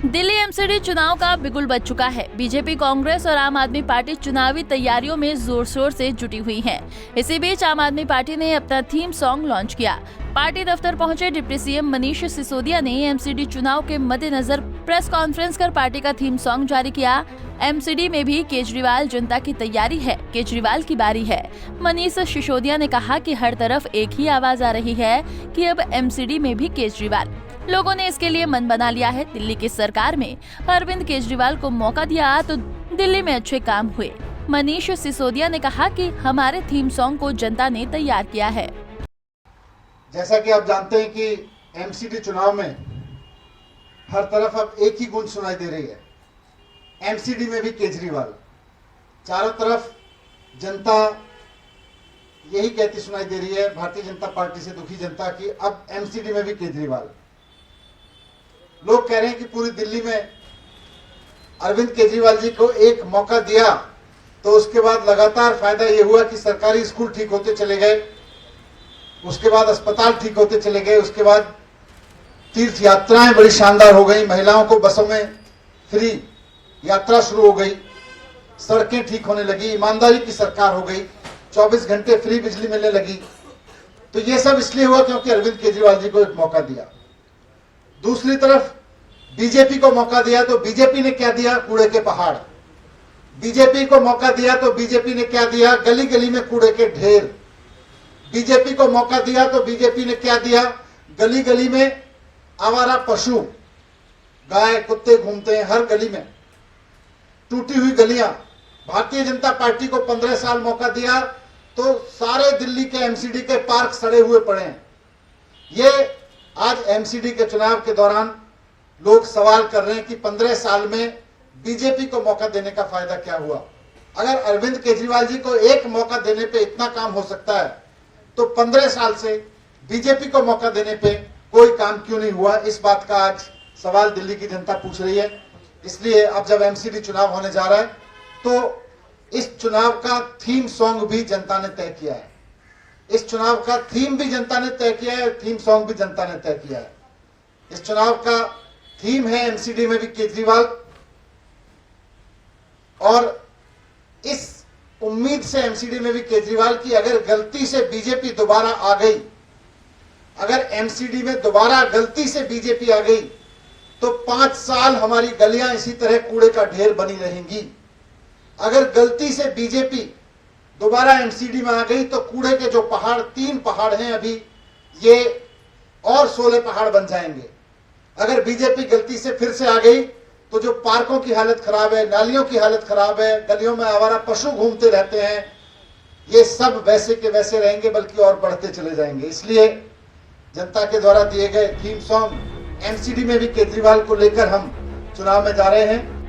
Delhi MCD चुनाव का बिगुल बज चुका है। बीजेपी, कांग्रेस और आम आदमी पार्टी चुनावी तैयारियों में जोर शोर से जुटी हुई हैं। इसी बीच आम आदमी पार्टी ने अपना थीम सॉन्ग लॉन्च किया। पार्टी दफ्तर पहुंचे डिप्टी सीएम मनीष सिसोदिया ने एमसीडी चुनाव के मद्देनजर प्रेस कॉन्फ्रेंस कर पार्टी का थीम सॉन्ग जारी किया। एमसीडी में भी केजरीवाल जनता की तैयारी है, केजरीवाल की बारी है। मनीष सिसोदिया ने कहा कि हर तरफ एक ही आवाज आ रही है कि अब एमसीडी में भी केजरीवाल। लोगों ने इसके लिए मन बना लिया है। दिल्ली की सरकार में अरविंद केजरीवाल को मौका दिया तो दिल्ली में अच्छे काम हुए। मनीष सिसोदिया ने कहा कि हमारे थीम सॉन्ग को जनता ने तैयार किया है। जैसा कि आप जानते हैं कि एमसीडी चुनाव में हर तरफ अब एक ही गूंज सुनाई दे रही है, एमसीडी में भी केजरीवाल। चारों तरफ जनता यही कहती सुनाई दे रही है, भारतीय जनता पार्टी से दुखी जनता, की अब एमसीडी में भी केजरीवाल। लोग कह रहे हैं कि पूरी दिल्ली में अरविंद केजरीवाल जी को एक मौका दिया तो उसके बाद लगातार फायदा ये हुआ कि सरकारी स्कूल ठीक होते चले गए, उसके बाद अस्पताल ठीक होते चले गए, उसके बाद तीर्थ यात्राएं बड़ी शानदार हो गई, महिलाओं को बसों में फ्री यात्रा शुरू हो गई, सड़कें ठीक होने लगी, ईमानदारी की सरकार हो गई, 24 घंटे फ्री बिजली मिलने लगी। तो ये सब इसलिए हुआ क्योंकि अरविंद केजरीवाल जी को एक मौका दिया। दूसरी तरफ बीजेपी को मौका दिया तो बीजेपी ने क्या दिया? कूड़े के पहाड़। बीजेपी को मौका दिया तो बीजेपी ने क्या दिया? गली गली में कूड़े के ढेर। बीजेपी को मौका दिया तो बीजेपी ने क्या दिया? गली गली में आवारा पशु, गाय कुत्ते घूमते हैं हर गली में, टूटी हुई गलियां। भारतीय जनता पार्टी को 15 साल मौका दिया तो सारे दिल्ली के एमसीडी के पार्क सड़े हुए पड़े हैं। ये आज एमसीडी के चुनाव के दौरान लोग सवाल कर रहे हैं कि 15 साल में बीजेपी को मौका देने का फायदा क्या हुआ? अगर अरविंद केजरीवाल जी को एक मौका देने पे इतना काम हो सकता है तो 15 साल से बीजेपी को मौका देने पे कोई काम क्यों नहीं हुआ? इस बात का आज सवाल दिल्ली की जनता पूछ रही है। इसलिए अब जब एमसीडी चुनाव होने जा रहा है तो इस चुनाव का थीम सॉन्ग भी जनता ने तय किया है। इस चुनाव का थीम भी जनता ने तय किया है, थीम सॉन्ग भी जनता ने तय किया है। इस चुनाव का थीम है एमसीडी में भी केजरीवाल, और इस उम्मीद से एमसीडी में भी केजरीवाल की अगर गलती से बीजेपी दोबारा आ गई, अगर एमसीडी में दोबारा गलती से बीजेपी आ गई तो 5 साल हमारी गलियां इसी तरह कूड़े का ढेर बनी रहेंगी। अगर गलती से बीजेपी दोबारा एमसीडी में आ गई तो कूड़े के जो पहाड़ 3 पहाड़ हैं अभी, ये और 16 पहाड़ बन जाएंगे। अगर बीजेपी गलती से फिर से आ गई तो जो पार्कों की हालत खराब है, नालियों की हालत खराब है, गलियों में आवारा पशु घूमते रहते हैं, ये सब वैसे के वैसे रहेंगे बल्कि और बढ़ते चले जाएंगे। इसलिए जनता के द्वारा दिए गए थीम सॉन्ग एमसीडी में भी केजरीवाल को लेकर हम चुनाव में जा रहे हैं।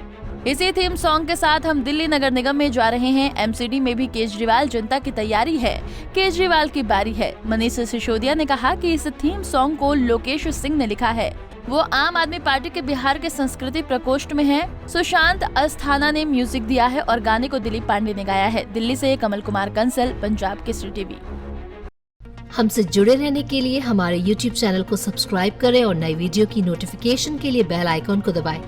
इसी थीम सॉन्ग के साथ हम दिल्ली नगर निगम में जा रहे हैं। एमसीडी में भी केजरीवाल जनता की तैयारी है, केजरीवाल की बारी है। मनीष सिसोदिया ने कहा कि इस थीम सॉन्ग को लोकेश सिंह ने लिखा है। वो आम आदमी पार्टी के बिहार के संस्कृति प्रकोष्ठ में है। सुशांत अस्थाना ने म्यूजिक दिया है और गाने को दिलीप पांडे ने गाया है। दिल्ली से कमल कुमार कंसल, पंजाब केसरी टीवी। हमसे जुड़े रहने के लिए हमारे YouTube चैनल को सब्सक्राइब करें और नई वीडियो की नोटिफिकेशन के लिए बेल आइकॉन को दबाएं।